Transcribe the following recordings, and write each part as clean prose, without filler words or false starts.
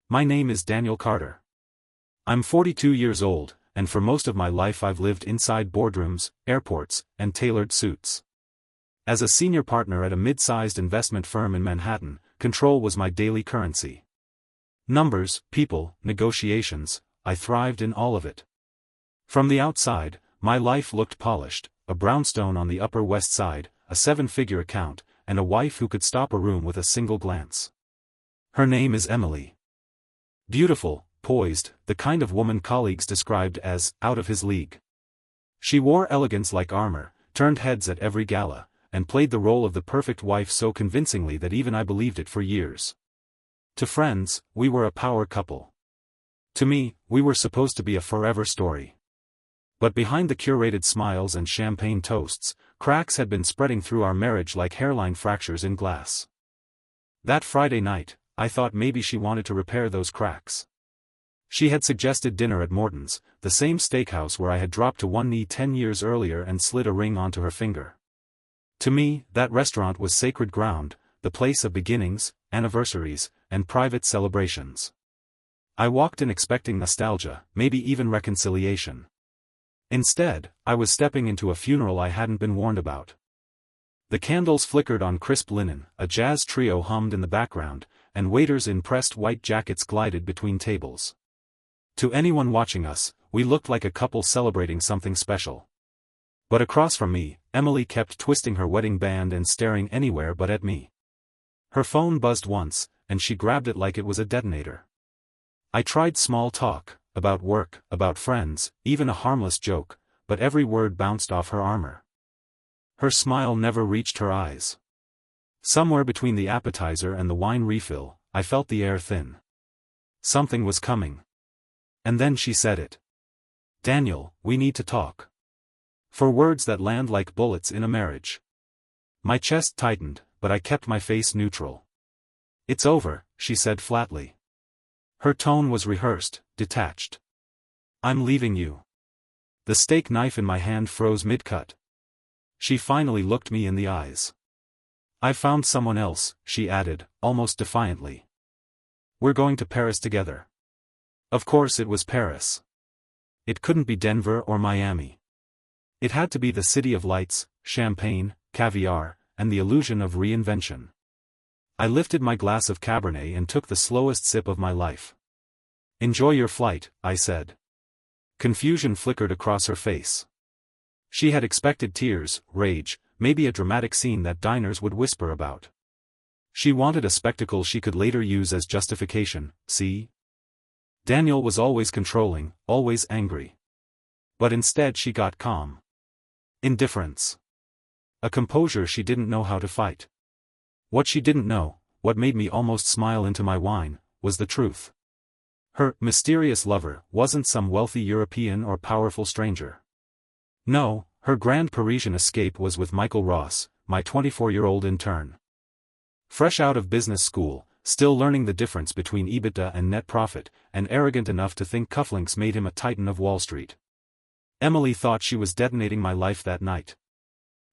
My name is Daniel Carter. I'm 42 years old, and for most of my life I've lived inside boardrooms, airports, and tailored suits. As a senior partner at a mid-sized investment firm in Manhattan, control was my daily currency. Numbers, people, negotiations, I thrived in all of it. From the outside, my life looked polished, a brownstone on the Upper West Side, a seven-figure account, and a wife who could stop a room with a single glance. Her name is Emily. Beautiful, poised, the kind of woman colleagues described as out of his league. She wore elegance like armor, turned heads at every gala, and played the role of the perfect wife so convincingly that even I believed it for years. To friends, we were a power couple. To me, we were supposed to be a forever story. But behind the curated smiles and champagne toasts, cracks had been spreading through our marriage like hairline fractures in glass. That Friday night, I thought maybe she wanted to repair those cracks. She had suggested dinner at Morton's, the same steakhouse where I had dropped to one knee 10 years earlier and slid a ring onto her finger. To me, that restaurant was sacred ground, the place of beginnings, anniversaries, and private celebrations. I walked in expecting nostalgia, maybe even reconciliation. Instead, I was stepping into a funeral I hadn't been warned about. The candles flickered on crisp linen, a jazz trio hummed in the background, and waiters in pressed white jackets glided between tables. To anyone watching us, we looked like a couple celebrating something special. But across from me, Emily kept twisting her wedding band and staring anywhere but at me. Her phone buzzed once, and she grabbed it like it was a detonator. I tried small talk, about work, about friends, even a harmless joke, but every word bounced off her armor. Her smile never reached her eyes. Somewhere between the appetizer and the wine refill, I felt the air thin. Something was coming. And then she said it. "Daniel, we need to talk." For words that land like bullets in a marriage. My chest tightened, but I kept my face neutral. "It's over," she said flatly. Her tone was rehearsed, detached. "I'm leaving you." The steak knife in my hand froze mid-cut. She finally looked me in the eyes. "I've found someone else," she added, almost defiantly. "We're going to Paris together." Of course it was Paris. It couldn't be Denver or Miami. It had to be the city of lights, champagne, caviar, and the illusion of reinvention. I lifted my glass of Cabernet and took the slowest sip of my life. "Enjoy your flight," I said. Confusion flickered across her face. She had expected tears, rage, maybe a dramatic scene that diners would whisper about. She wanted a spectacle she could later use as justification, see? Daniel was always controlling, always angry. But instead she got calm. Indifference. A composure she didn't know how to fight. What she didn't know, what made me almost smile into my wine, was the truth. Her mysterious lover wasn't some wealthy European or powerful stranger. No, her grand Parisian escape was with Michael Ross, my 24-year-old intern. Fresh out of business school, still learning the difference between EBITDA and net profit, and arrogant enough to think cufflinks made him a titan of Wall Street. Emily thought she was detonating my life that night.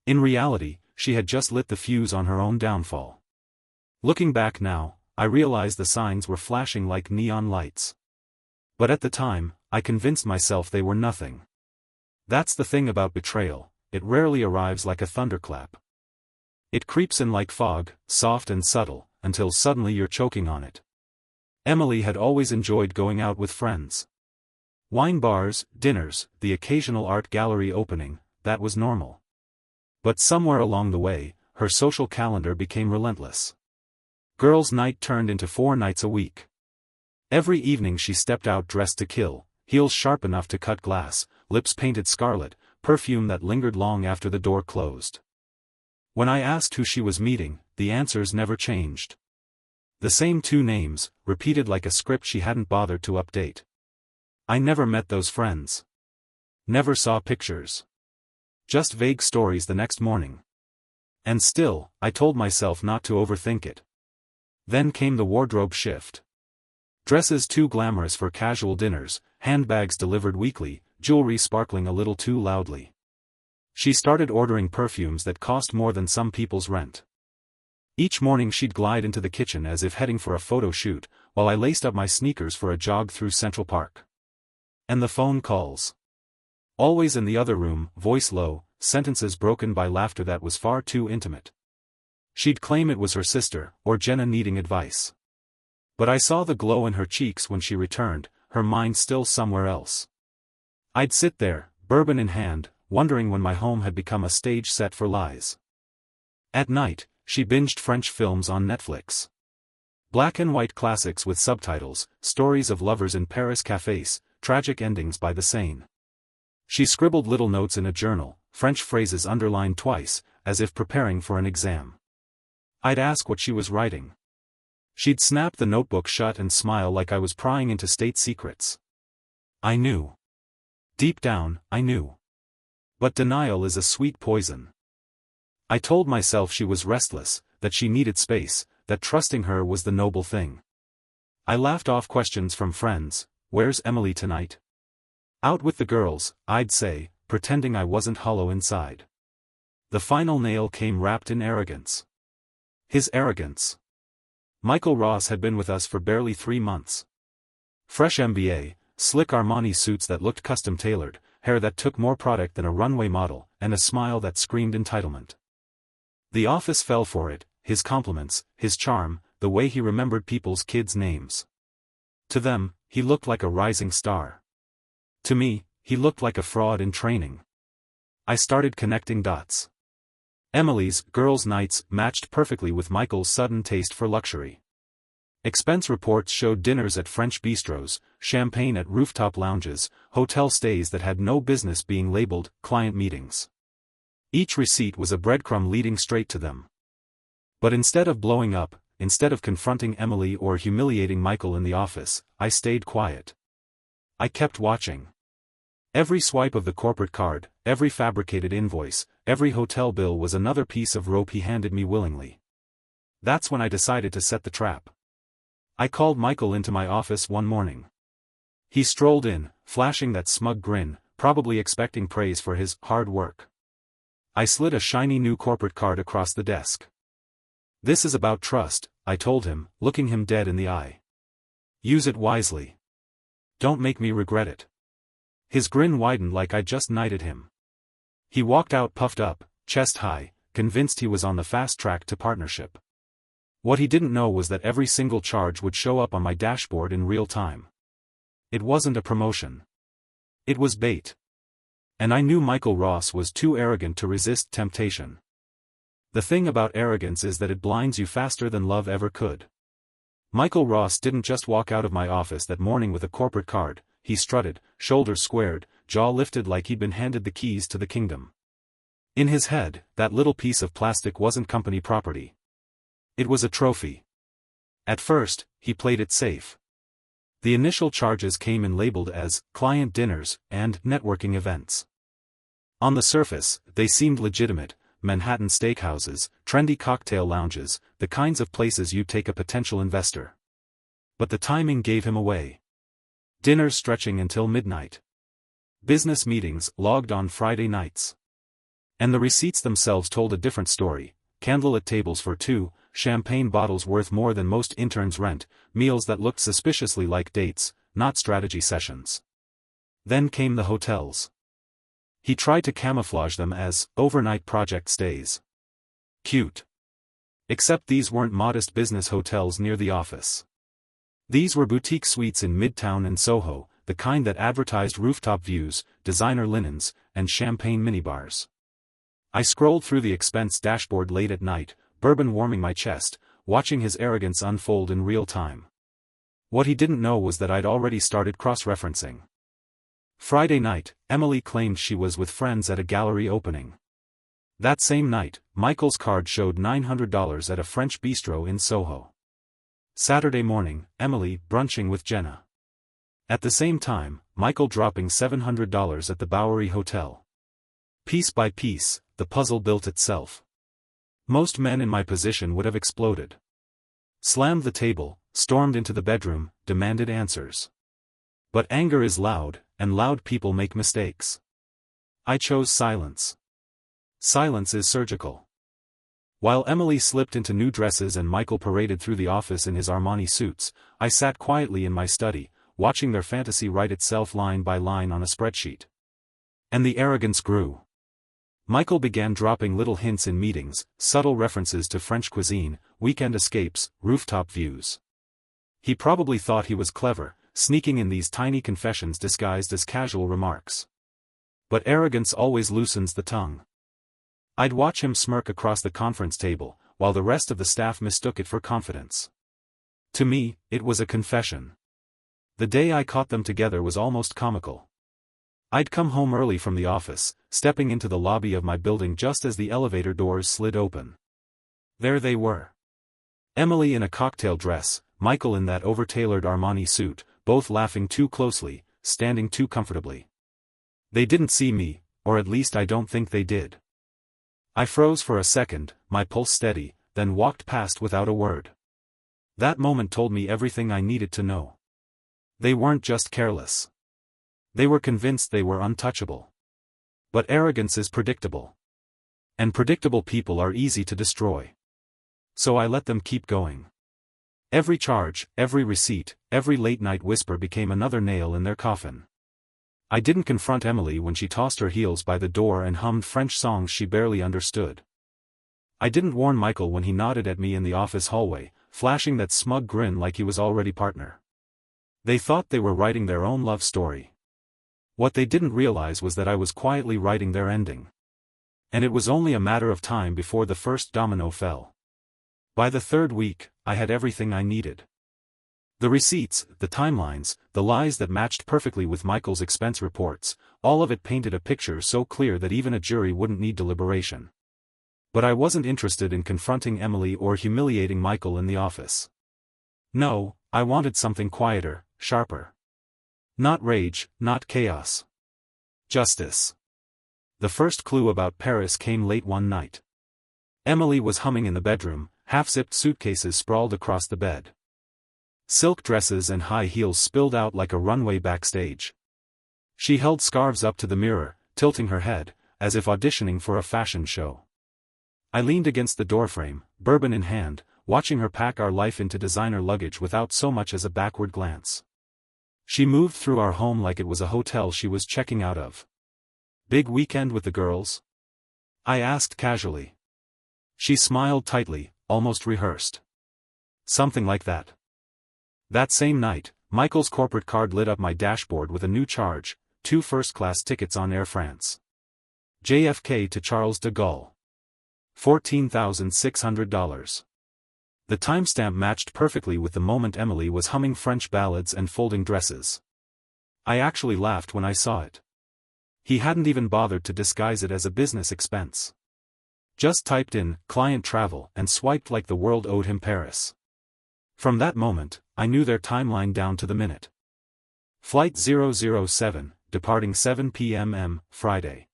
In reality, she had just lit the fuse on her own downfall. Looking back now, I realized the signs were flashing like neon lights. But at the time, I convinced myself they were nothing. That's the thing about betrayal, it rarely arrives like a thunderclap. It creeps in like fog, soft and subtle, until suddenly you're choking on it. Emily had always enjoyed going out with friends. Wine bars, dinners, the occasional art gallery opening, that was normal. But somewhere along the way, her social calendar became relentless. Girls' night turned into 4 nights a week. Every evening she stepped out dressed to kill, heels sharp enough to cut glass, lips painted scarlet, perfume that lingered long after the door closed. When I asked who she was meeting, the answers never changed. The same 2 names, repeated like a script she hadn't bothered to update. I never met those friends. Never saw pictures. Just vague stories the next morning. And still, I told myself not to overthink it. Then came the wardrobe shift. Dresses too glamorous for casual dinners, handbags delivered weekly, jewelry sparkling a little too loudly. She started ordering perfumes that cost more than some people's rent. Each morning she'd glide into the kitchen as if heading for a photo shoot, while I laced up my sneakers for a jog through Central Park. And the phone calls. Always in the other room, voice low, sentences broken by laughter that was far too intimate. She'd claim it was her sister, or Jenna needing advice. But I saw the glow in her cheeks when she returned, her mind still somewhere else. I'd sit there, bourbon in hand, wondering when my home had become a stage set for lies. At night, she binged French films on Netflix. Black and white classics with subtitles, stories of lovers in Paris cafés, tragic endings by the Seine. She scribbled little notes in a journal, French phrases underlined twice, as if preparing for an exam. I'd ask what she was writing. She'd snap the notebook shut and smile like I was prying into state secrets. I knew. Deep down, I knew. But denial is a sweet poison. I told myself she was restless, that she needed space, that trusting her was the noble thing. I laughed off questions from friends. Where's Emily tonight? Out with the girls, I'd say, pretending I wasn't hollow inside. The final nail came wrapped in arrogance. His arrogance. Michael Ross had been with us for barely 3 months. Fresh MBA, slick Armani suits that looked custom-tailored, hair that took more product than a runway model, and a smile that screamed entitlement. The office fell for it, his compliments, his charm, the way he remembered people's kids' names. To them, he looked like a rising star. To me, he looked like a fraud in training. I started connecting dots. Emily's girls' nights matched perfectly with Michael's sudden taste for luxury. Expense reports showed dinners at French bistros, champagne at rooftop lounges, hotel stays that had no business being labeled client meetings. Each receipt was a breadcrumb leading straight to them. But instead of blowing up, instead of confronting Emily or humiliating Michael in the office, I stayed quiet. I kept watching. Every swipe of the corporate card, every fabricated invoice, every hotel bill was another piece of rope he handed me willingly. That's when I decided to set the trap. I called Michael into my office one morning. He strolled in, flashing that smug grin, probably expecting praise for his hard work. I slid a shiny new corporate card across the desk. This is about trust, I told him, looking him dead in the eye. Use it wisely. Don't make me regret it. His grin widened like I'd just knighted him. He walked out puffed up, chest high, convinced he was on the fast track to partnership. What he didn't know was that every single charge would show up on my dashboard in real time. It wasn't a promotion. It was bait. And I knew Michael Ross was too arrogant to resist temptation. The thing about arrogance is that it blinds you faster than love ever could. Michael Ross didn't just walk out of my office that morning with a corporate card, he strutted, shoulders squared, jaw lifted like he'd been handed the keys to the kingdom. In his head, that little piece of plastic wasn't company property. It was a trophy. At first, he played it safe. The initial charges came in labeled as client dinners and networking events. On the surface, they seemed legitimate, Manhattan steakhouses, trendy cocktail lounges, the kinds of places you'd take a potential investor. But the timing gave him away. Dinners stretching until midnight. Business meetings logged on Friday nights. And the receipts themselves told a different story, candlelit tables for 2, champagne bottles worth more than most interns' rent, meals that looked suspiciously like dates, not strategy sessions. Then came the hotels. He tried to camouflage them as overnight project stays. Cute. Except these weren't modest business hotels near the office. These were boutique suites in Midtown and Soho, the kind that advertised rooftop views, designer linens, and champagne minibars. I scrolled through the expense dashboard late at night, bourbon warming my chest, watching his arrogance unfold in real time. What he didn't know was that I'd already started cross-referencing. Friday night, Emily claimed she was with friends at a gallery opening. That same night, Michael's card showed $900 at a French bistro in Soho. Saturday morning, Emily brunching with Jenna. At the same time, Michael dropping $700 at the Bowery Hotel. Piece by piece, the puzzle built itself. Most men in my position would have exploded. Slammed the table, stormed into the bedroom, demanded answers. But anger is loud, and loud people make mistakes. I chose silence. Silence is surgical. While Emily slipped into new dresses and Michael paraded through the office in his Armani suits, I sat quietly in my study, watching their fantasy write itself line by line on a spreadsheet. And the arrogance grew. Michael began dropping little hints in meetings, subtle references to French cuisine, weekend escapes, rooftop views. He probably thought he was clever, sneaking in these tiny confessions disguised as casual remarks. But arrogance always loosens the tongue. I'd watch him smirk across the conference table, while the rest of the staff mistook it for confidence. To me, it was a confession. The day I caught them together was almost comical. I'd come home early from the office, stepping into the lobby of my building just as the elevator doors slid open. There they were. Emily in a cocktail dress, Michael in that over-tailored Armani suit, both laughing too closely, standing too comfortably. They didn't see me, or at least I don't think they did. I froze for a second, my pulse steady, then walked past without a word. That moment told me everything I needed to know. They weren't just careless. They were convinced they were untouchable. But arrogance is predictable. And predictable people are easy to destroy. So I let them keep going. Every charge, every receipt, every late-night whisper became another nail in their coffin. I didn't confront Emily when she tossed her heels by the door and hummed French songs she barely understood. I didn't warn Michael when he nodded at me in the office hallway, flashing that smug grin like he was already partner. They thought they were writing their own love story. What they didn't realize was that I was quietly writing their ending. And it was only a matter of time before the first domino fell. By the third week, I had everything I needed. The receipts, the timelines, the lies that matched perfectly with Michael's expense reports, all of it painted a picture so clear that even a jury wouldn't need deliberation. But I wasn't interested in confronting Emily or humiliating Michael in the office. No, I wanted something quieter, sharper. Not rage, not chaos. Justice. The first clue about Paris came late one night. Emily was humming in the bedroom, half-zipped suitcases sprawled across the bed. Silk dresses and high heels spilled out like a runway backstage. She held scarves up to the mirror, tilting her head, as if auditioning for a fashion show. I leaned against the doorframe, bourbon in hand, watching her pack our life into designer luggage without so much as a backward glance. She moved through our home like it was a hotel she was checking out of. "Big weekend with the girls?" I asked casually. She smiled tightly, almost rehearsed. "Something like that." That same night, Michael's corporate card lit up my dashboard with a new charge, 2 first-class tickets on Air France. JFK to Charles de Gaulle. $14,600. The timestamp matched perfectly with the moment Emily was humming French ballads and folding dresses. I actually laughed when I saw it. He hadn't even bothered to disguise it as a business expense. Just typed in, client travel, and swiped like the world owed him Paris. From that moment, I knew their timeline down to the minute. Flight 007, departing 7 p.m. Friday.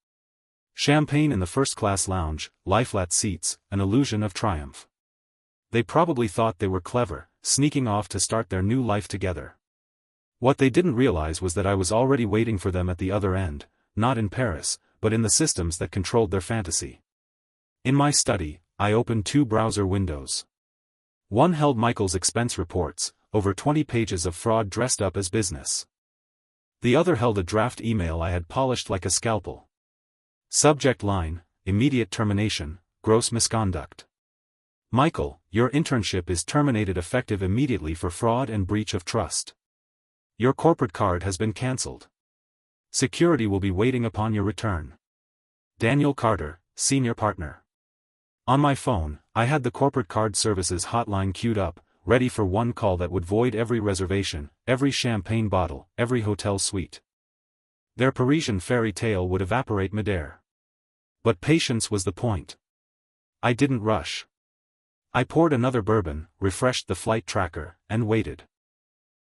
Champagne in the first-class lounge, lie-flat seats, an illusion of triumph. They probably thought they were clever, sneaking off to start their new life together. What they didn't realize was that I was already waiting for them at the other end, not in Paris, but in the systems that controlled their fantasy. In my study, I opened 2 browser windows. One held Michael's expense reports, over 20 pages of fraud dressed up as business. The other held a draft email I had polished like a scalpel. Subject line, immediate termination, gross misconduct. Michael, your internship is terminated effective immediately for fraud and breach of trust. Your corporate card has been cancelled. Security will be waiting upon your return. Daniel Carter, Senior Partner. On my phone, I had the corporate card services hotline queued up, ready for one call that would void every reservation, every champagne bottle, every hotel suite. Their Parisian fairy tale would evaporate midair. But patience was the point. I didn't rush. I poured another bourbon, refreshed the flight tracker, and waited.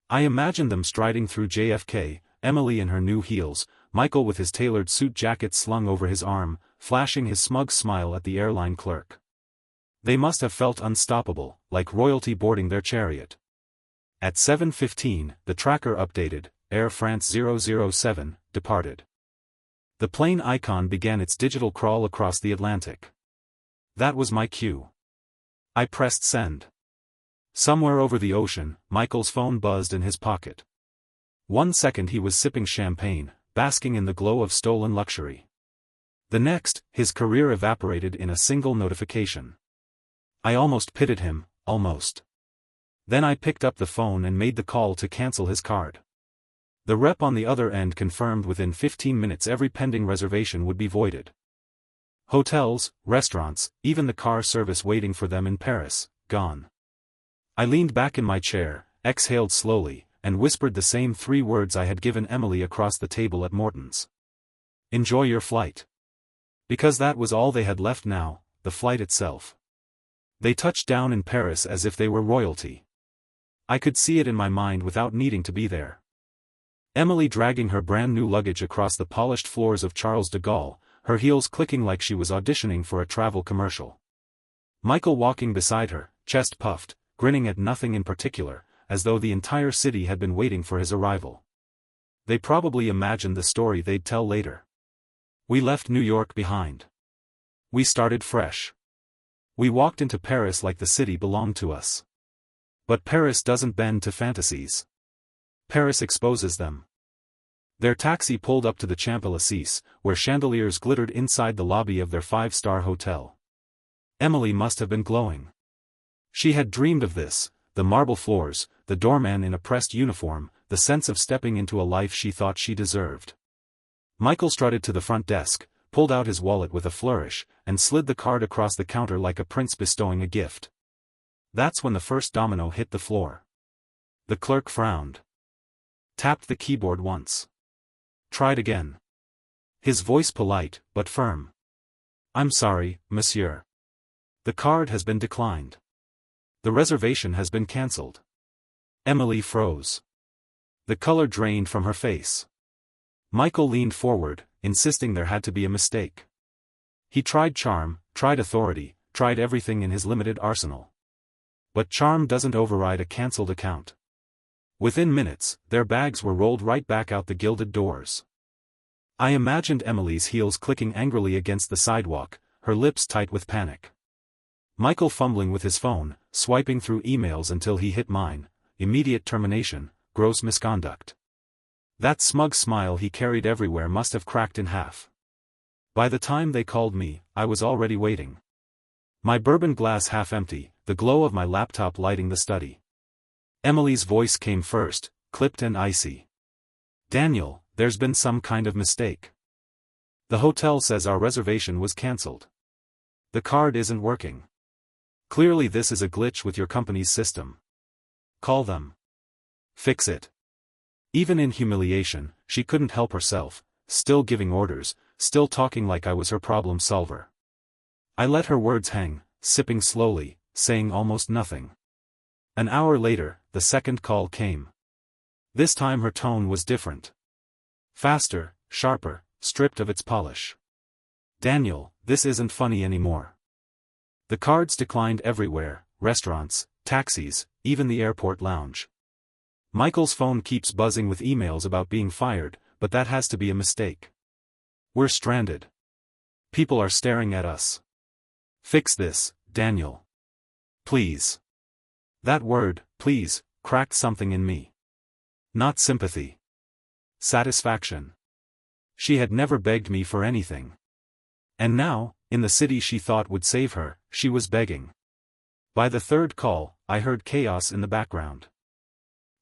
I imagined them striding through JFK, Emily in her new heels, Michael with his tailored suit jacket slung over his arm, flashing his smug smile at the airline clerk. They must have felt unstoppable, like royalty boarding their chariot. At 7:15, the tracker updated, Air France 007, departed. The plane icon began its digital crawl across the Atlantic. That was my cue. I pressed send. Somewhere over the ocean, Michael's phone buzzed in his pocket. 1 second he was sipping champagne, basking in the glow of stolen luxury. The next, his career evaporated in a single notification. I almost pitied him, almost. Then I picked up the phone and made the call to cancel his card. The rep on the other end confirmed within 15 minutes every pending reservation would be voided. Hotels, restaurants, even the car service waiting for them in Paris, gone. I leaned back in my chair, exhaled slowly, and whispered the same 3 words I had given Emily across the table at Morton's. Enjoy your flight. Because that was all they had left now, the flight itself. They touched down in Paris as if they were royalty. I could see it in my mind without needing to be there. Emily dragging her brand new luggage across the polished floors of Charles de Gaulle, her heels clicking like she was auditioning for a travel commercial. Michael walking beside her, chest puffed, grinning at nothing in particular, as though the entire city had been waiting for his arrival. They probably imagined the story they'd tell later. We left New York behind. We started fresh. We walked into Paris like the city belonged to us. But Paris doesn't bend to fantasies. Paris exposes them. Their taxi pulled up to the Champs-Élysées, where chandeliers glittered inside the lobby of their 5-star hotel. Emily must have been glowing. She had dreamed of this, the marble floors, the doorman in a pressed uniform, the sense of stepping into a life she thought she deserved. Michael strutted to the front desk, pulled out his wallet with a flourish, and slid the card across the counter like a prince bestowing a gift. That's when the first domino hit the floor. The clerk frowned. Tapped the keyboard once. Tried again. His voice polite, but firm. I'm sorry, monsieur. The card has been declined. The reservation has been cancelled. Emily froze. The color drained from her face. Michael leaned forward, insisting there had to be a mistake. He tried charm, tried authority, tried everything in his limited arsenal. But charm doesn't override a cancelled account. Within minutes, their bags were rolled right back out the gilded doors. I imagined Emily's heels clicking angrily against the sidewalk, her lips tight with panic. Michael fumbling with his phone, swiping through emails until he hit mine, immediate termination, gross misconduct. That smug smile he carried everywhere must have cracked in half. By the time they called me, I was already waiting. My bourbon glass half empty, the glow of my laptop lighting the study. Emily's voice came first, clipped and icy. Daniel, there's been some kind of mistake. The hotel says our reservation was cancelled. The card isn't working. Clearly this is a glitch with your company's system. Call them. Fix it. Even in humiliation, she couldn't help herself, still giving orders, still talking like I was her problem solver. I let her words hang, sipping slowly, saying almost nothing. An hour later, the second call came. This time her tone was different. Faster, sharper, stripped of its polish. Daniel, this isn't funny anymore. The cards declined everywhere, restaurants, taxis, even the airport lounge. Michael's phone keeps buzzing with emails about being fired, but that has to be a mistake. We're stranded. People are staring at us. Fix this, Daniel. Please. That word, please, cracked something in me. Not sympathy. Satisfaction. She had never begged me for anything. And now, in the city she thought would save her, she was begging. By the third call, I heard chaos in the background.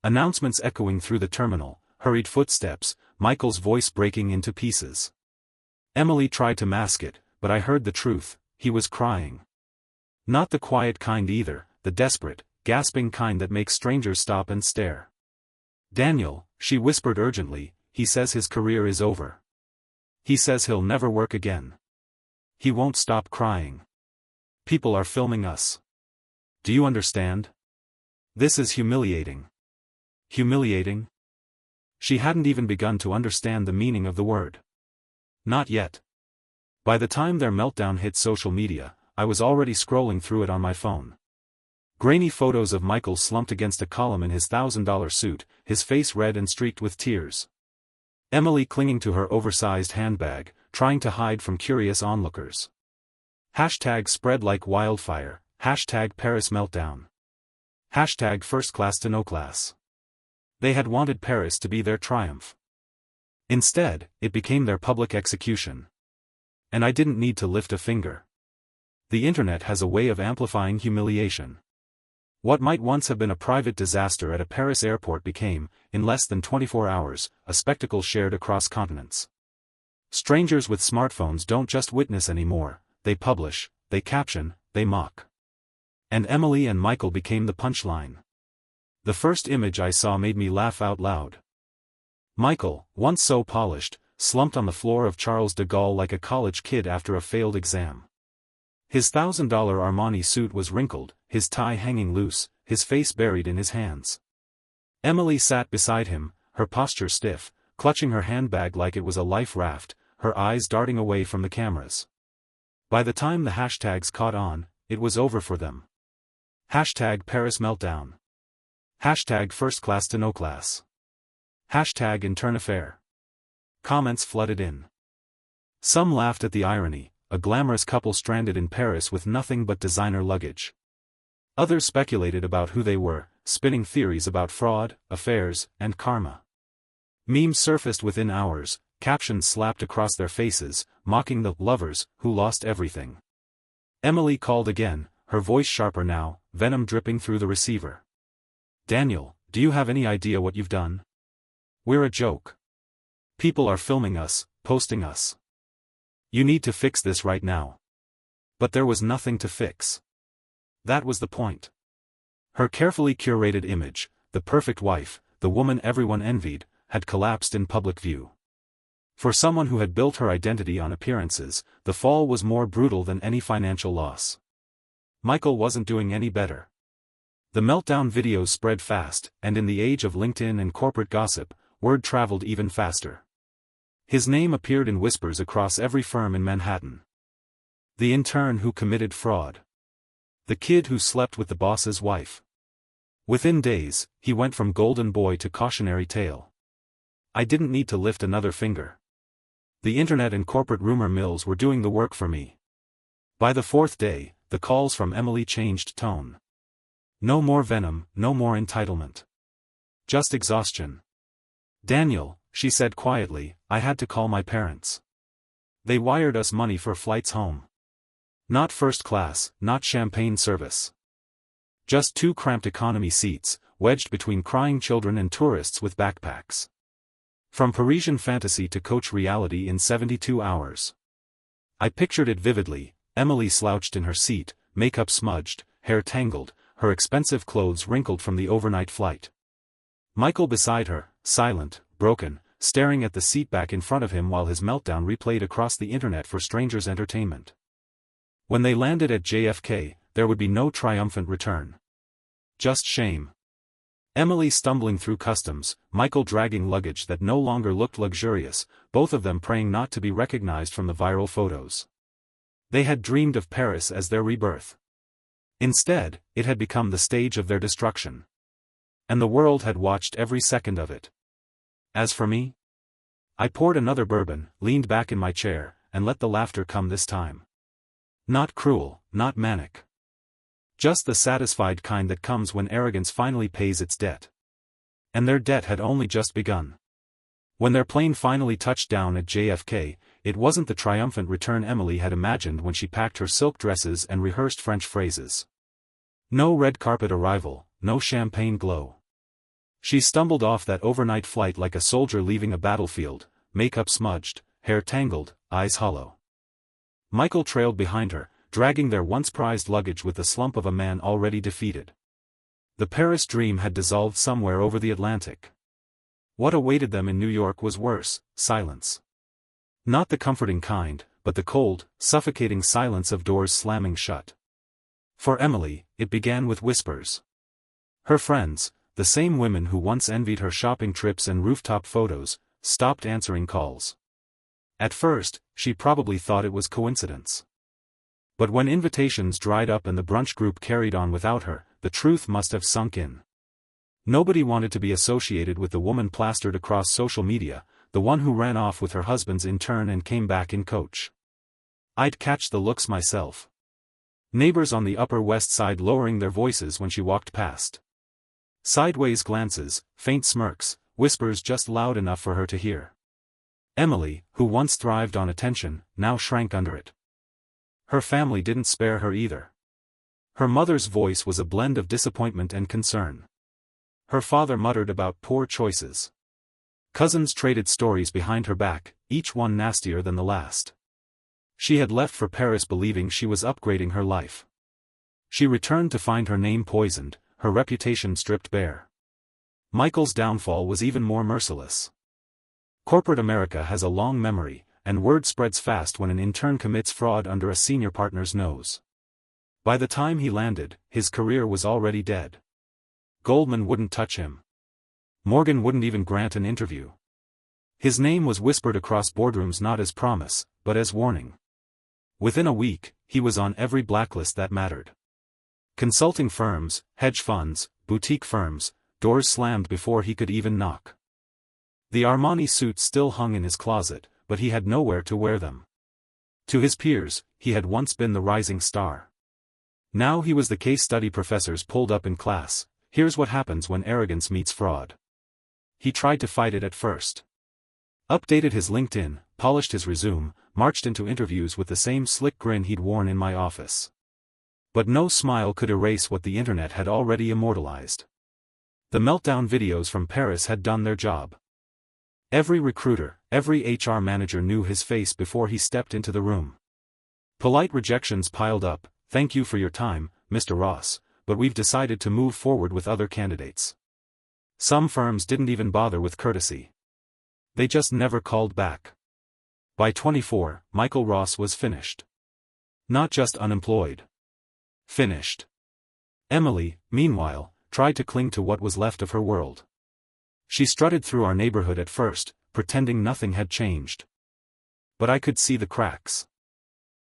Announcements echoing through the terminal, hurried footsteps, Michael's voice breaking into pieces. Emily tried to mask it, but I heard the truth, he was crying. Not the quiet kind either, the desperate, gasping kind that makes strangers stop and stare. Daniel, she whispered urgently, he says his career is over. He says he'll never work again. He won't stop crying. People are filming us. Do you understand? This is humiliating. Humiliating? She hadn't even begun to understand the meaning of the word. Not yet. By the time their meltdown hit social media, I was already scrolling through it on my phone. Grainy photos of Michael slumped against a column in his $1,000 suit, his face red and streaked with tears. Emily clinging to her oversized handbag, trying to hide from curious onlookers. Hashtag spread like wildfire, Hashtag Paris meltdown. Hashtag first class to no class. They had wanted Paris to be their triumph. Instead, it became their public execution. And I didn't need to lift a finger. The internet has a way of amplifying humiliation. What might once have been a private disaster at a Paris airport became, in less than 24 hours, a spectacle shared across continents. Strangers with smartphones don't just witness anymore, they publish, they caption, they mock. And Emily and Michael became the punchline. The first image I saw made me laugh out loud. Michael, once so polished, slumped on the floor of Charles de Gaulle like a college kid after a failed exam. His $1,000 Armani suit was wrinkled, his tie hanging loose, his face buried in his hands. Emily sat beside him, her posture stiff, clutching her handbag like it was a life raft, her eyes darting away from the cameras. By the time the hashtags caught on, it was over for them. Hashtag Paris meltdown. Hashtag first class to no class. Hashtag intern affair. Comments flooded in. Some laughed at the irony, a glamorous couple stranded in Paris with nothing but designer luggage. Others speculated about who they were, spinning theories about fraud, affairs, and karma. Memes surfaced within hours, captions slapped across their faces, mocking the lovers who lost everything. Emily called again, her voice sharper now, venom dripping through the receiver. Daniel, do you have any idea what you've done? We're a joke. People are filming us, posting us. You need to fix this right now. But there was nothing to fix. That was the point. Her carefully curated image, the perfect wife, the woman everyone envied, had collapsed in public view. For someone who had built her identity on appearances, the fall was more brutal than any financial loss. Michael wasn't doing any better. The meltdown videos spread fast, and in the age of LinkedIn and corporate gossip, word traveled even faster. His name appeared in whispers across every firm in Manhattan. The intern who committed fraud. The kid who slept with the boss's wife. Within days, he went from golden boy to cautionary tale. I didn't need to lift another finger. The internet and corporate rumor mills were doing the work for me. By the fourth day, the calls from Emily changed tone. No more venom, no more entitlement. Just exhaustion. Daniel, she said quietly, I had to call my parents. They wired us money for flights home. Not first class, not champagne service. Just 2 cramped economy seats, wedged between crying children and tourists with backpacks. From Parisian fantasy to coach reality in 72 hours. I pictured it vividly, Emily slouched in her seat, makeup smudged, hair tangled, her expensive clothes wrinkled from the overnight flight. Michael beside her, silent, broken, staring at the seat back in front of him while his meltdown replayed across the internet for strangers' entertainment. When they landed at JFK, there would be no triumphant return. Just shame. Emily stumbling through customs, Michael dragging luggage that no longer looked luxurious, both of them praying not to be recognized from the viral photos. They had dreamed of Paris as their rebirth. Instead, it had become the stage of their destruction. And the world had watched every second of it. As for me, I poured another bourbon, leaned back in my chair, and let the laughter come this time. Not cruel, not manic. Just the satisfied kind that comes when arrogance finally pays its debt. And their debt had only just begun. When their plane finally touched down at JFK, it wasn't the triumphant return Emily had imagined when she packed her silk dresses and rehearsed French phrases. No red carpet arrival, no champagne glow. She stumbled off that overnight flight like a soldier leaving a battlefield, makeup smudged, hair tangled, eyes hollow. Michael trailed behind her, dragging their once prized luggage with the slump of a man already defeated. The Paris dream had dissolved somewhere over the Atlantic. What awaited them in New York was worse, silence. Not the comforting kind, but the cold, suffocating silence of doors slamming shut. For Emily, it began with whispers. Her friends, the same women who once envied her shopping trips and rooftop photos, stopped answering calls. At first, she probably thought it was coincidence. But when invitations dried up and the brunch group carried on without her, the truth must have sunk in. Nobody wanted to be associated with the woman plastered across social media, the one who ran off with her husband's intern and came back in coach. I'd catch the looks myself. Neighbors on the Upper West Side lowering their voices when she walked past. Sideways glances, faint smirks, whispers just loud enough for her to hear. Emily, who once thrived on attention, now shrank under it. Her family didn't spare her either. Her mother's voice was a blend of disappointment and concern. Her father muttered about poor choices. Cousins traded stories behind her back, each one nastier than the last. She had left for Paris believing she was upgrading her life. She returned to find her name poisoned, her reputation stripped bare. Michael's downfall was even more merciless. Corporate America has a long memory, and word spreads fast when an intern commits fraud under a senior partner's nose. By the time he landed, his career was already dead. Goldman wouldn't touch him. Morgan wouldn't even grant an interview. His name was whispered across boardrooms not as promise, but as warning. Within a week, he was on every blacklist that mattered. Consulting firms, hedge funds, boutique firms, doors slammed before he could even knock. The Armani suits still hung in his closet, but he had nowhere to wear them. To his peers, he had once been the rising star. Now he was the case study professors pulled up in class. Here's what happens when arrogance meets fraud. He tried to fight it at first. Updated his LinkedIn, polished his resume, marched into interviews with the same slick grin he'd worn in my office. But no smile could erase what the internet had already immortalized. The meltdown videos from Paris had done their job. Every recruiter, every HR manager knew his face before he stepped into the room. Polite rejections piled up. "Thank you for your time, Mr. Ross, but we've decided to move forward with other candidates." Some firms didn't even bother with courtesy. They just never called back. By 24, Michael Ross was finished. Not just unemployed. Finished. Emily, meanwhile, tried to cling to what was left of her world. She strutted through our neighborhood at first, pretending nothing had changed. But I could see the cracks.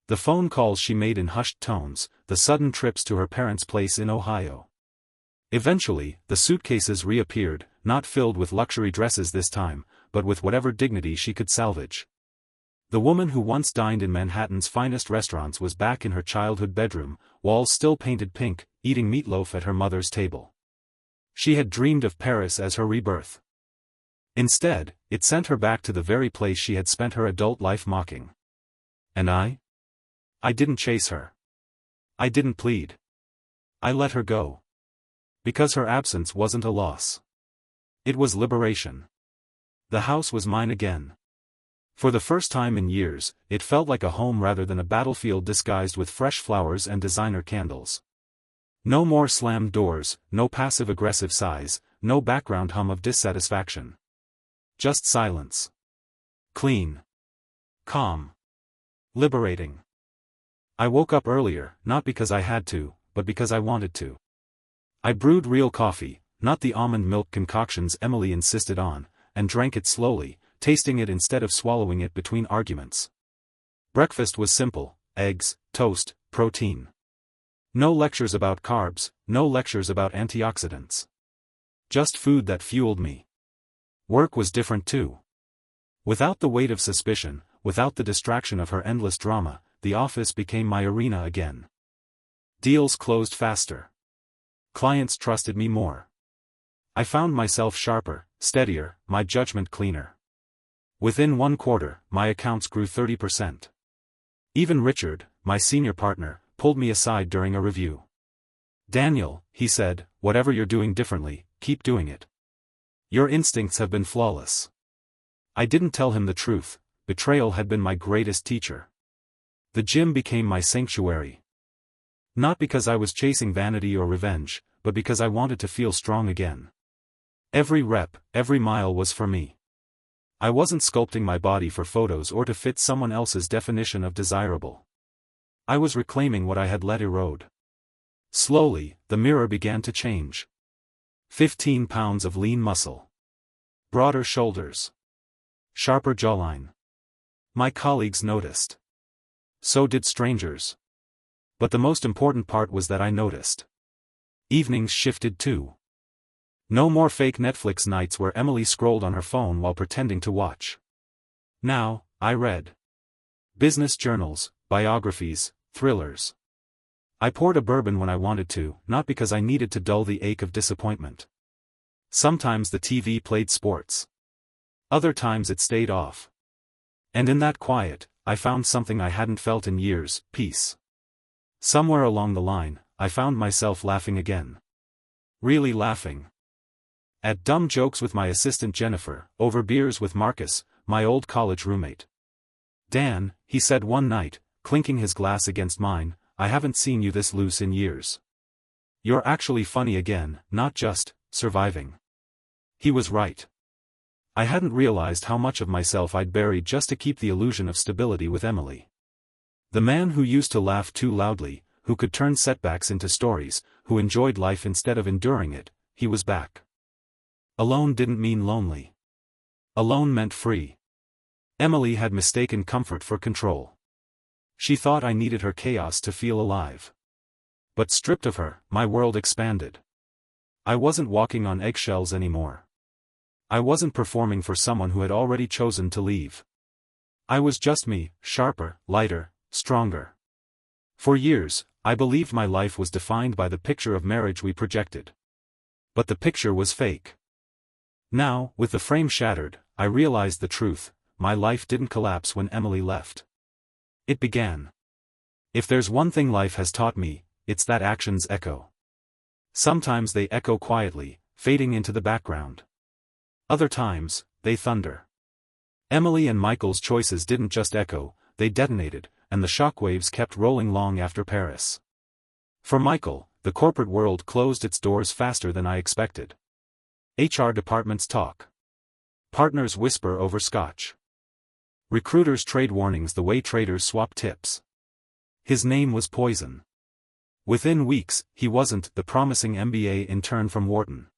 The phone calls she made in hushed tones, the sudden trips to her parents' place in Ohio. Eventually, the suitcases reappeared, not filled with luxury dresses this time, but with whatever dignity she could salvage. The woman who once dined in Manhattan's finest restaurants was back in her childhood bedroom, walls still painted pink, eating meatloaf at her mother's table. She had dreamed of Paris as her rebirth. Instead, it sent her back to the very place she had spent her adult life mocking. And I didn't chase her. I didn't plead. I let her go. Because her absence wasn't a loss. It was liberation. The house was mine again. For the first time in years, it felt like a home rather than a battlefield disguised with fresh flowers and designer candles. No more slammed doors, no passive-aggressive sighs, no background hum of dissatisfaction. Just silence. Clean. Calm. Liberating. I woke up earlier, not because I had to, but because I wanted to. I brewed real coffee, not the almond milk concoctions Emily insisted on, and drank it slowly, tasting it instead of swallowing it between arguments. Breakfast was simple: eggs, toast, protein. No lectures about carbs, no lectures about antioxidants. Just food that fueled me. Work was different too. Without the weight of suspicion, without the distraction of her endless drama, the office became my arena again. Deals closed faster. Clients trusted me more. I found myself sharper, steadier, my judgment cleaner. Within 1 quarter, my accounts grew 30%. Even Richard, my senior partner, pulled me aside during a review. "Daniel," he said, "whatever you're doing differently, keep doing it. Your instincts have been flawless." I didn't tell him the truth. Betrayal had been my greatest teacher. The gym became my sanctuary. Not because I was chasing vanity or revenge, but because I wanted to feel strong again. Every rep, every mile was for me. I wasn't sculpting my body for photos or to fit someone else's definition of desirable. I was reclaiming what I had let erode. Slowly, the mirror began to change. 15 pounds of lean muscle. Broader shoulders. Sharper jawline. My colleagues noticed. So did strangers. But the most important part was that I noticed. Evenings shifted too. No more fake Netflix nights where Emily scrolled on her phone while pretending to watch. Now, I read business journals, biographies, thrillers. I poured a bourbon when I wanted to, not because I needed to dull the ache of disappointment. Sometimes the TV played sports. Other times it stayed off. And in that quiet, I found something I hadn't felt in years: peace. Somewhere along the line, I found myself laughing again. Really laughing. At dumb jokes with my assistant Jennifer, over beers with Marcus, my old college roommate. Dan, he said one night, clinking his glass against mine, I haven't seen you this loose in years. You're actually funny again, not just surviving. He was right. I hadn't realized how much of myself I'd buried just to keep the illusion of stability with Emily. The man who used to laugh too loudly, who could turn setbacks into stories, who enjoyed life instead of enduring it, he was back. Alone didn't mean lonely. Alone meant free. Emily had mistaken comfort for control. She thought I needed her chaos to feel alive. But stripped of her, my world expanded. I wasn't walking on eggshells anymore. I wasn't performing for someone who had already chosen to leave. I was just me, sharper, lighter, stronger. For years, I believed my life was defined by the picture of marriage we projected. But the picture was fake. Now, with the frame shattered, I realized the truth: my life didn't collapse when Emily left. It began. If there's one thing life has taught me, it's that actions echo. Sometimes they echo quietly, fading into the background. Other times, they thunder. Emily and Michael's choices didn't just echo, they detonated, and the shockwaves kept rolling long after Paris. For Michael, the corporate world closed its doors faster than I expected. HR departments talk. Partners whisper over scotch. Recruiters trade warnings the way traders swap tips. His name was poison. Within weeks, he wasn't the promising MBA intern from Wharton.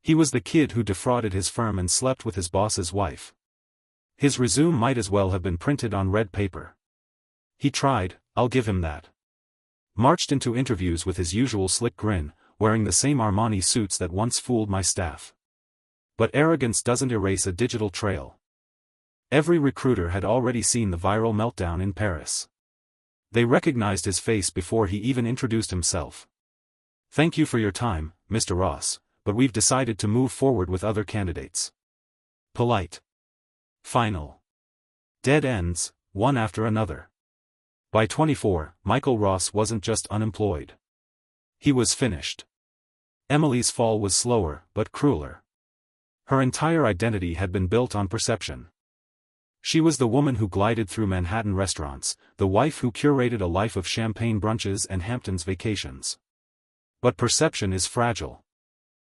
He was the kid who defrauded his firm and slept with his boss's wife. His resume might as well have been printed on red paper. He tried, I'll give him that. Marched into interviews with his usual slick grin, wearing the same Armani suits that once fooled my staff. But arrogance doesn't erase a digital trail. Every recruiter had already seen the viral meltdown in Paris. They recognized his face before he even introduced himself. Thank you for your time, Mr. Ross, but we've decided to move forward with other candidates. Polite. Final. Dead ends, one after another. By 24, Michael Ross wasn't just unemployed. He was finished. Emily's fall was slower, but crueler. Her entire identity had been built on perception. She was the woman who glided through Manhattan restaurants, the wife who curated a life of champagne brunches and Hamptons vacations. But perception is fragile.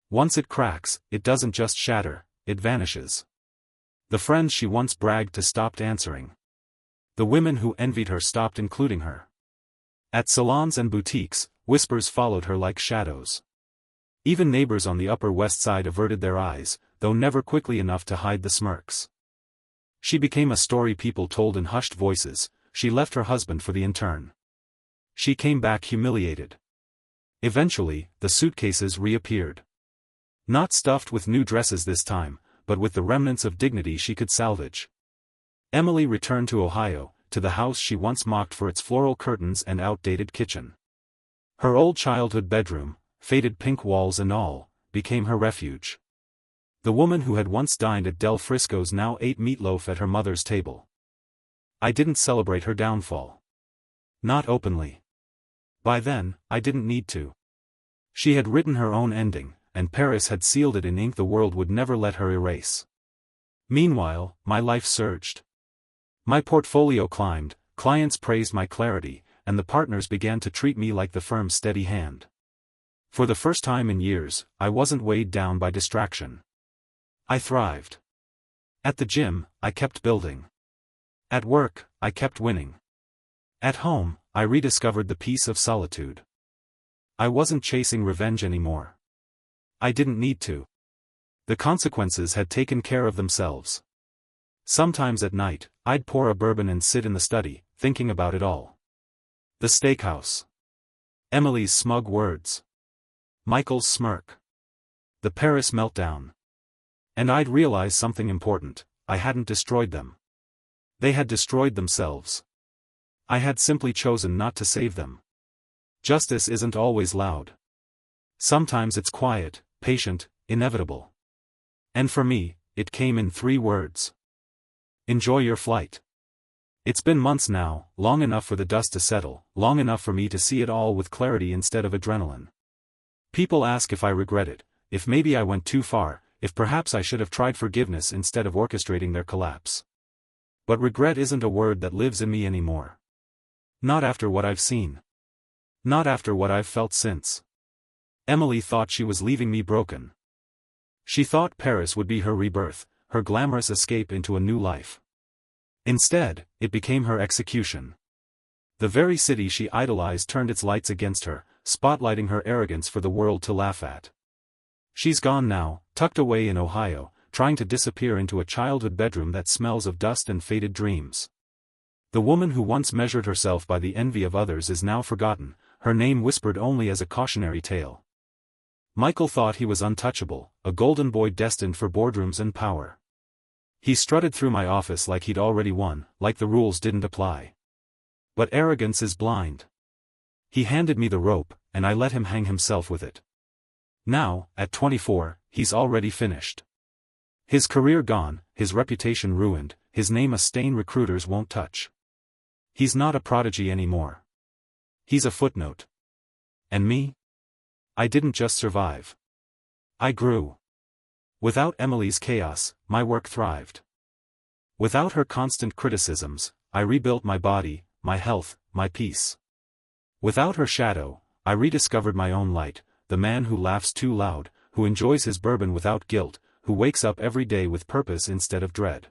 Once it cracks, it doesn't just shatter, it vanishes. The friends she once bragged to stopped answering. The women who envied her stopped including her. At salons and boutiques, whispers followed her like shadows. Even neighbors on the Upper West Side averted their eyes, though never quickly enough to hide the smirks. She became a story people told in hushed voices. She left her husband for the intern. She came back humiliated. Eventually, the suitcases reappeared. Not stuffed with new dresses this time, but with the remnants of dignity she could salvage. Emily returned to Ohio, to the house she once mocked for its floral curtains and outdated kitchen. Her old childhood bedroom, faded pink walls and all, became her refuge. The woman who had once dined at Del Frisco's now ate meatloaf at her mother's table. I didn't celebrate her downfall. Not openly. By then, I didn't need to. She had written her own ending, and Paris had sealed it in ink the world would never let her erase. Meanwhile, my life surged. My portfolio climbed, clients praised my clarity, and the partners began to treat me like the firm's steady hand. For the first time in years, I wasn't weighed down by distraction. I thrived. At the gym, I kept building. At work, I kept winning. At home, I rediscovered the peace of solitude. I wasn't chasing revenge anymore. I didn't need to. The consequences had taken care of themselves. Sometimes at night, I'd pour a bourbon and sit in the study, thinking about it all. The steakhouse. Emily's smug words. Michael's smirk. The Paris meltdown. And I'd realize something important: I hadn't destroyed them. They had destroyed themselves. I had simply chosen not to save them. Justice isn't always loud. Sometimes it's quiet, patient, inevitable. And for me, it came in 3 words. Enjoy your flight. It's been months now, long enough for the dust to settle, long enough for me to see it all with clarity instead of adrenaline. People ask if I regret it, if maybe I went too far, if perhaps I should have tried forgiveness instead of orchestrating their collapse. But regret isn't a word that lives in me anymore. Not after what I've seen. Not after what I've felt since. Emily thought she was leaving me broken. She thought Paris would be her rebirth, her glamorous escape into a new life. Instead, it became her execution. The very city she idolized turned its lights against her, spotlighting her arrogance for the world to laugh at. She's gone now, tucked away in Ohio, trying to disappear into a childhood bedroom that smells of dust and faded dreams. The woman who once measured herself by the envy of others is now forgotten, her name whispered only as a cautionary tale. Michael thought he was untouchable, a golden boy destined for boardrooms and power. He strutted through my office like he'd already won, like the rules didn't apply. But arrogance is blind. He handed me the rope, and I let him hang himself with it. Now, at 24, he's already finished. His career gone, his reputation ruined, his name a stain recruiters won't touch. He's not a prodigy anymore. He's a footnote. And me? I didn't just survive. I grew. Without Emily's chaos, my work thrived. Without her constant criticisms, I rebuilt my body, my health, my peace. Without her shadow, I rediscovered my own light, the man who laughs too loud, who enjoys his bourbon without guilt, who wakes up every day with purpose instead of dread.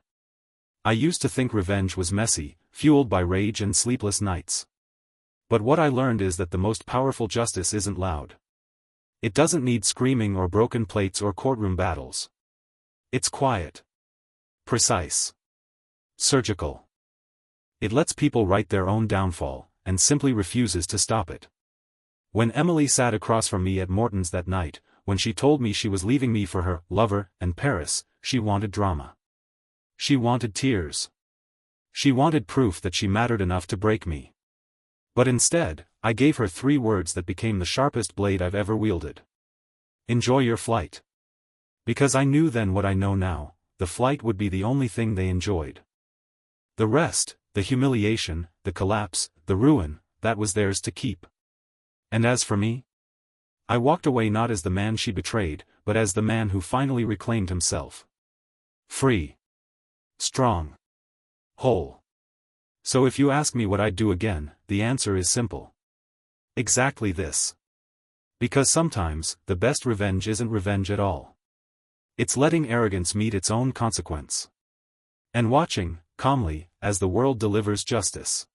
I used to think revenge was messy, fueled by rage and sleepless nights. But what I learned is that the most powerful justice isn't loud. It doesn't need screaming or broken plates or courtroom battles. It's quiet. Precise. Surgical. It lets people write their own downfall, and simply refuses to stop it. When Emily sat across from me at Morton's that night, when she told me she was leaving me for her lover and Paris, she wanted drama. She wanted tears. She wanted proof that she mattered enough to break me. But instead, I gave her 3 words that became the sharpest blade I've ever wielded. Enjoy your flight. Because I knew then what I know now, the flight would be the only thing they enjoyed. The rest, the humiliation, the collapse, the ruin, that was theirs to keep. And as for me? I walked away not as the man she betrayed, but as the man who finally reclaimed himself. Free. Strong. Whole. So if you ask me what I'd do again, the answer is simple. Exactly this. Because sometimes, the best revenge isn't revenge at all. It's letting arrogance meet its own consequence. And watching, calmly, as the world delivers justice.